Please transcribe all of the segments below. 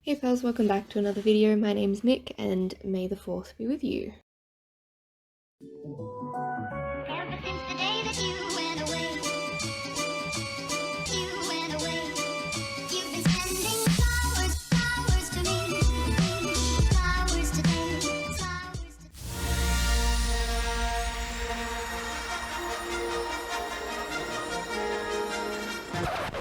Hey pals, welcome back to another video. My name's Mick and may the 4th be with you. Ever since the day that you went away, you've been sending flowers to me, flowers today, flowers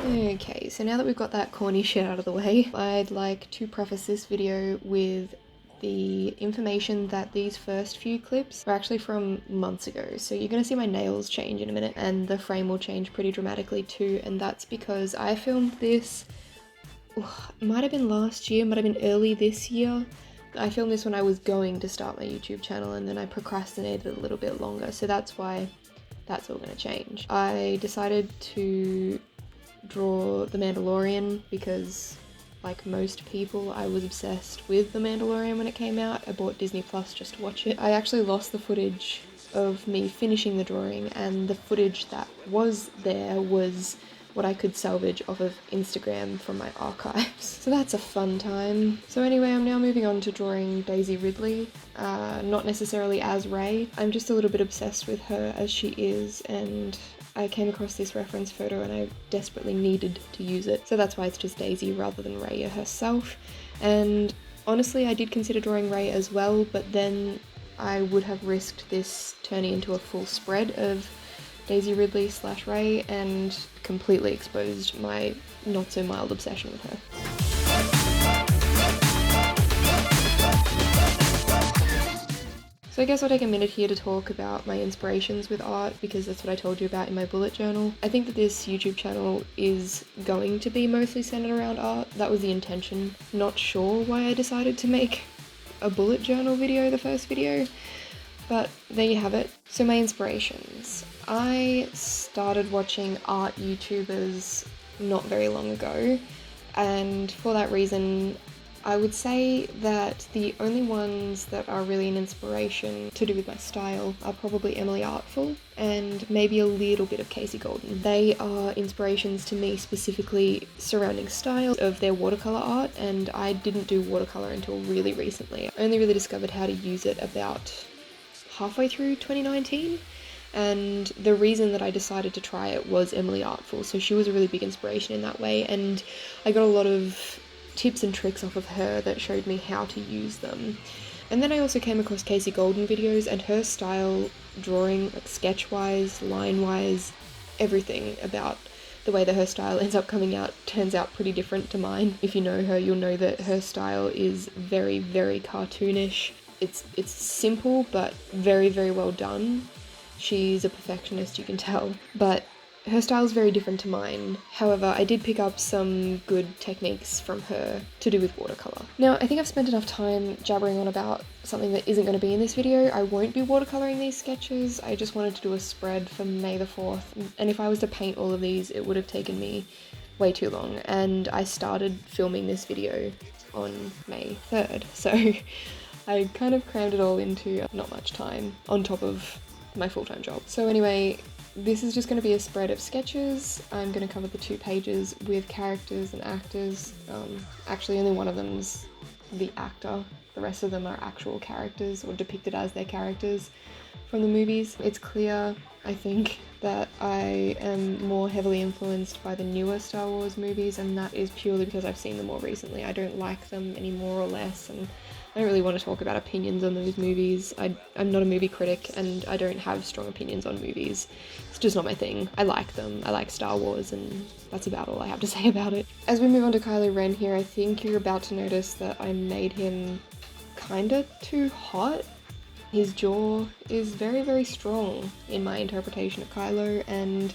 Okay, so now that we've got that corny shit out of the way, I'd like to preface this video with the information that these first few clips are actually from months ago. So you're gonna see my nails change in a minute and the frame will change pretty dramatically too, and that's because I filmed this, might have been last year, might have been early this year. I filmed this when I was going to start my YouTube channel and then I procrastinated a little bit longer, so that's why that's all gonna change. I decided to draw The Mandalorian because, like most people, I was obsessed with The Mandalorian when it came out. I bought Disney Plus just to watch it. I actually lost the footage of me finishing the drawing, and the footage that was there was what I could salvage off of Instagram from my archives. So that's a fun time. So anyway, I'm now moving on to drawing Daisy Ridley. Not necessarily as Rey. I'm just a little bit obsessed with her as she is, and I came across this reference photo and I desperately needed to use it. So that's why it's just Daisy rather than Raya herself. And honestly, I did consider drawing Rey as well, but then I would have risked this turning into a full spread of Daisy Ridley / Rey and completely exposed my not so mild obsession with her. So I guess I'll take a minute here to talk about my inspirations with art, because that's what I told you about in my bullet journal. I think that this YouTube channel is going to be mostly centered around art. That was the intention. Not sure why I decided to make a bullet journal video, the first video, but there you have it. So my inspirations. I started watching art YouTubers not very long ago, and for that reason, I would say that the only ones that are really an inspiration to do with my style are probably Emily Artful and maybe a little bit of Casey Golden. They are inspirations to me specifically surrounding style of their watercolor art, and I didn't do watercolor until really recently. I only really discovered how to use it about halfway through 2019. And the reason that I decided to try it was Emily Artful, so she was a really big inspiration in that way, and I got a lot of tips and tricks off of her that showed me how to use them. And then I also came across Casey Golden videos, and her style, drawing, like sketch-wise, line-wise, everything about the way that her style ends up coming out turns out pretty different to mine. If you know her, you'll know that her style is very, very cartoonish. It's simple, but very, very well done. She's a perfectionist, you can tell, but her style is very different to mine. However, I did pick up some good techniques from her to do with watercolor. Now, I think I've spent enough time jabbering on about something that isn't going to be in this video. I won't be watercoloring these sketches. I just wanted to do a spread for May the 4th, and if I was to paint all of these, it would have taken me way too long, and I started filming this video on May 3rd, so I kind of crammed it all into not much time on top of my full-time job. So anyway, this is just going to be a spread of sketches. I'm going to cover the 2 pages with characters and actors. Actually, only one of them's the actor. The rest of them are actual characters, or depicted as their characters from the movies. It's clear, I think, that I am more heavily influenced by the newer Star Wars movies, and that is purely because I've seen them more recently. I don't like them any more or less, and I don't really want to talk about opinions on those movies. I'm not a movie critic, and I don't have strong opinions on movies. It's just not my thing. I like them. I like Star Wars, and that's about all I have to say about it. As we move on to Kylo Ren here, I think you're about to notice that I made him kinda too hot. His jaw is very, very strong in my interpretation of Kylo, and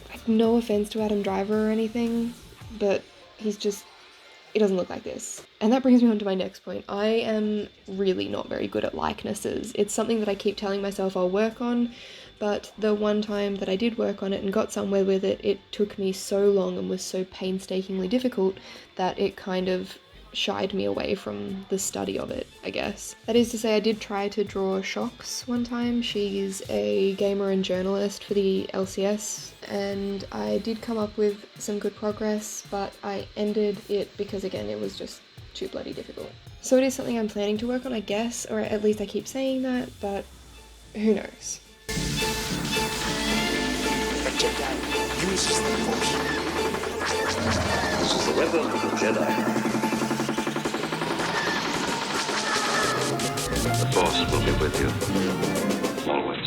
like, no offense to Adam Driver or anything, but he doesn't look like this. And that brings me on to my next point. I am really not very good at likenesses. It's something that I keep telling myself I'll work on, but the one time that I did work on it and got somewhere with it, it took me so long and was so painstakingly difficult that it kind of shied me away from the study of it, I guess. That is to say, I did try to draw Shox one time. She's a gamer and journalist for the LCS, and I did come up with some good progress, but I ended it because, again, it was just too bloody difficult. So it is something I'm planning to work on, I guess, or at least I keep saying that, but who knows. A Jedi uses the Force. This is the weapon of the Jedi. The Force will be with you, always.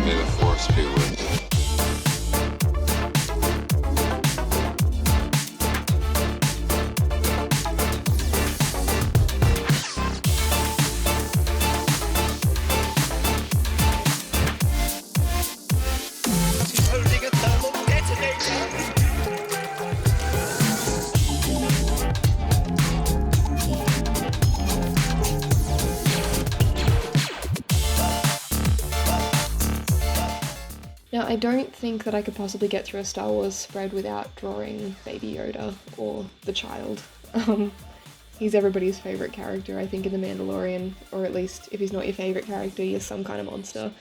May the Force be with you. She's holding a thermal detonator. Now, I don't think that I could possibly get through a Star Wars spread without drawing Baby Yoda, or the child. He's everybody's favourite character, I think, in The Mandalorian, or at least, if he's not your favourite character, you're some kind of monster.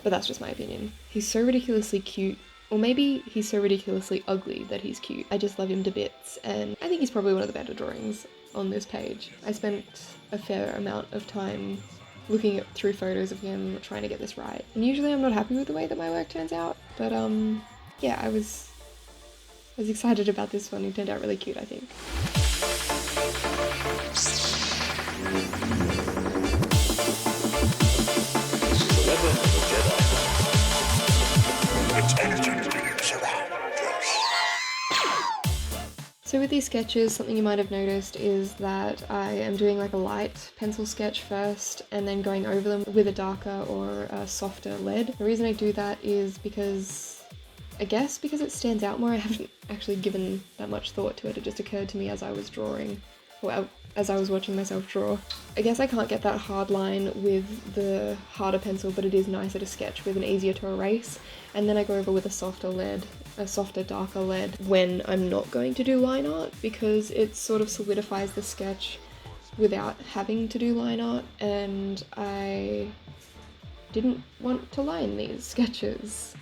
But that's just my opinion. He's so ridiculously cute, or maybe he's so ridiculously ugly that he's cute. I just love him to bits, and I think he's probably one of the better drawings on this page. I spent a fair amount of time looking through photos of him trying to get this right. And usually I'm not happy with the way that my work turns out, but yeah, I was excited about this one. It turned out really cute, I think. This is the weapon of the Jedi. Intelligent surround us. So with these sketches, something you might have noticed is that I am doing like a light pencil sketch first and then going over them with a darker or a softer lead. The reason I do that is because, I guess because it stands out more. I haven't actually given that much thought to it. It just occurred to me as I was drawing, or as I was watching myself draw. I guess I can't get that hard line with the harder pencil, but it is nicer to sketch with and easier to erase. And then I go over with a softer lead, a softer, darker lead when I'm not going to do line art, because it sort of solidifies the sketch without having to do line art, and I didn't want to line these sketches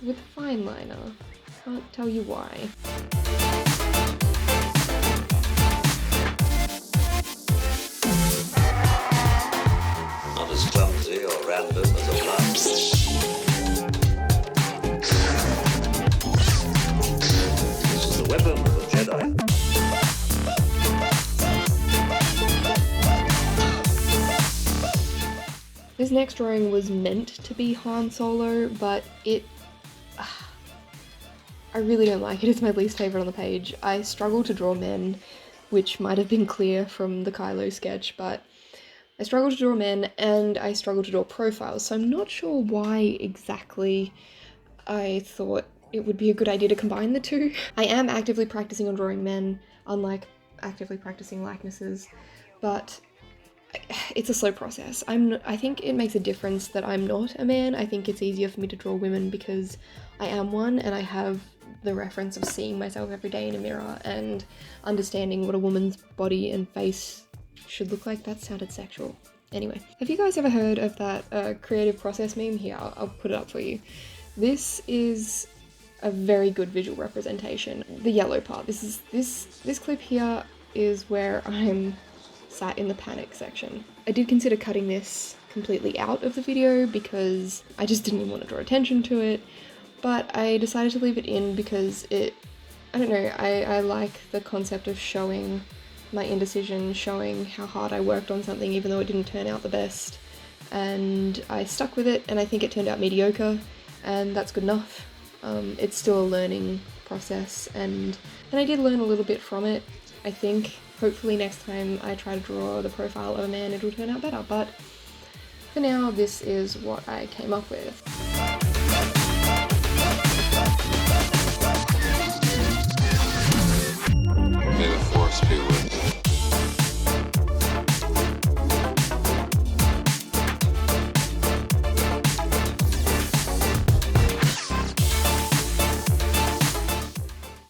with fine liner. Can't tell you why. Not as clumsy or random as a blast. This is the weapon of the Jedi. This next drawing was meant to be Han Solo, but I really don't like it. It's my least favourite on the page. I struggle to draw men, which might have been clear from the Kylo sketch, but I struggle to draw men and I struggle to draw profiles, so I'm not sure why exactly I thought it would be a good idea to combine the two. I am actively practicing on drawing men, unlike actively practicing likenesses, but it's a slow process. I think it makes a difference that I'm not a man. I think it's easier for me to draw women because I am one, and I have the reference of seeing myself every day in a mirror and understanding what a woman's body and face should look like. That sounded sexual. Anyway, have you guys ever heard of that creative process meme? Here, I'll put it up for you. This is a very good visual representation. The yellow part. This clip here is where I'm sat in the panic section. I did consider cutting this completely out of the video because I just didn't even want to draw attention to it, but I decided to leave it in because I don't know, I like the concept of showing my indecision, showing how hard I worked on something even though it didn't turn out the best, and I stuck with it, and I think it turned out mediocre, and that's good enough. It's still a learning process, and I did learn a little bit from it, I think. Hopefully next time I try to draw the profile of a man it'll turn out better, but for now this is what I came up with. May the force be with you.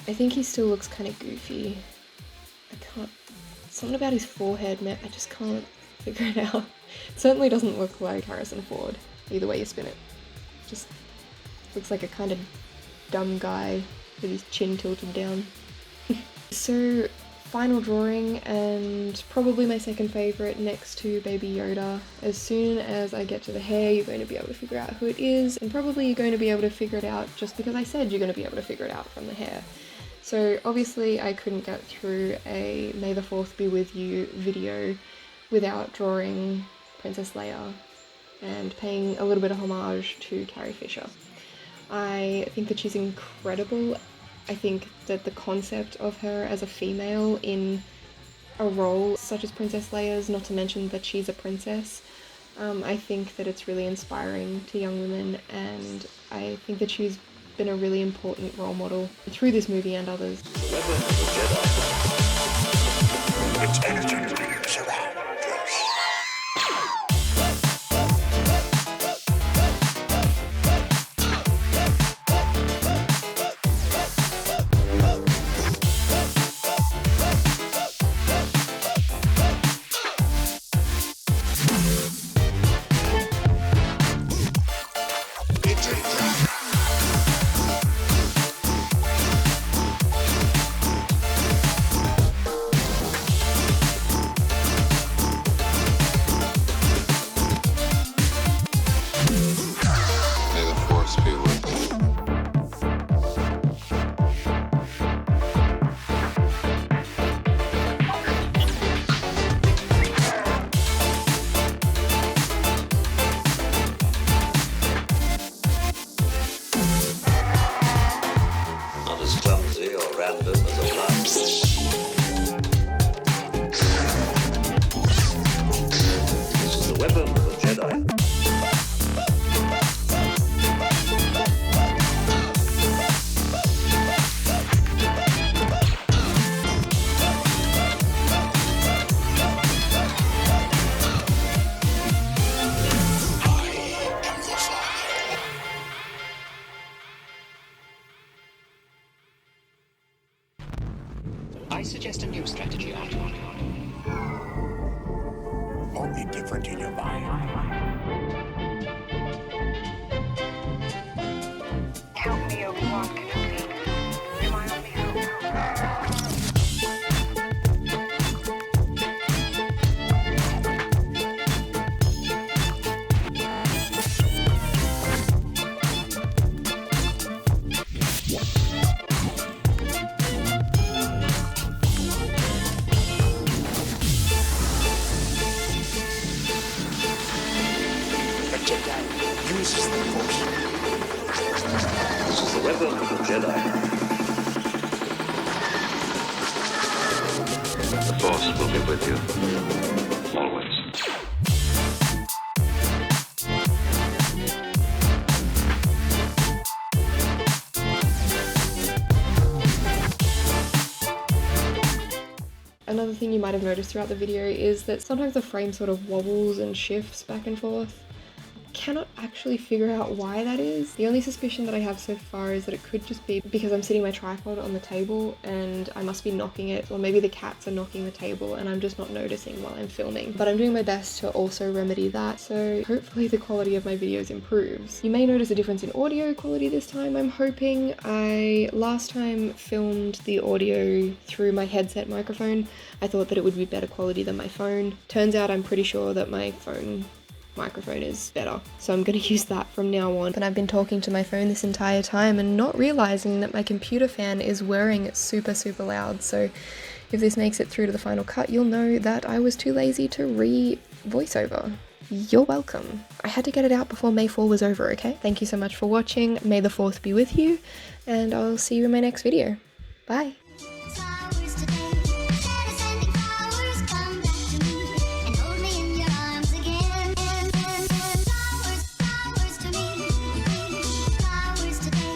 I think he still looks kind of goofy. Something about his forehead, man, I just can't figure it out. It certainly doesn't look like Harrison Ford, either way you spin it. Just looks like a kind of dumb guy with his chin tilted down. So, final drawing, and probably my second favourite next to Baby Yoda. As soon as I get to the hair, you're going to be able to figure out who it is, and probably you're going to be able to figure it out just because I said you're going to be able to figure it out from the hair. So obviously I couldn't get through a May the 4th be with you video without drawing Princess Leia and paying a little bit of homage to Carrie Fisher. I think that she's incredible. I think that the concept of her as a female in a role such as Princess Leia's, not to mention that she's a princess, I think that it's really inspiring to young women, and I think that she's been a really important role model through this movie and others. Intelligent beings around us. May the force be with you. Not as clumsy or random as a blast. This is the weapon of a Jedi. I suggest a new strategy, Archon. Only different in your mind. Help me, Obi-Wan Kenobi. You're my only hope. The Jedi uses the Force. This is the weapon of a Jedi. The force will be with you. Always. Another thing you might have noticed throughout the video is that sometimes the frame sort of wobbles and shifts back and forth. Cannot actually figure out why that is. The only suspicion that I have so far is that it could just be because I'm sitting my tripod on the table and I must be knocking it, or maybe the cats are knocking the table and I'm just not noticing while I'm filming. But I'm doing my best to also remedy that, so hopefully the quality of my videos improves. You may notice a difference in audio quality this time, I'm hoping. I last time filmed the audio through my headset microphone. I thought that it would be better quality than my phone. Turns out I'm pretty sure that my phone microphone is better, so I'm going to use that from now on. And I've been talking to my phone this entire time and not realizing that my computer fan is whirring super loud, so if this makes it through to the final cut, you'll know that I was too lazy to re-voiceover. You're welcome. I had to get it out before May 4 was over, okay? Thank you so much for watching. May the 4th be with you, and I'll see you in my next video. Bye.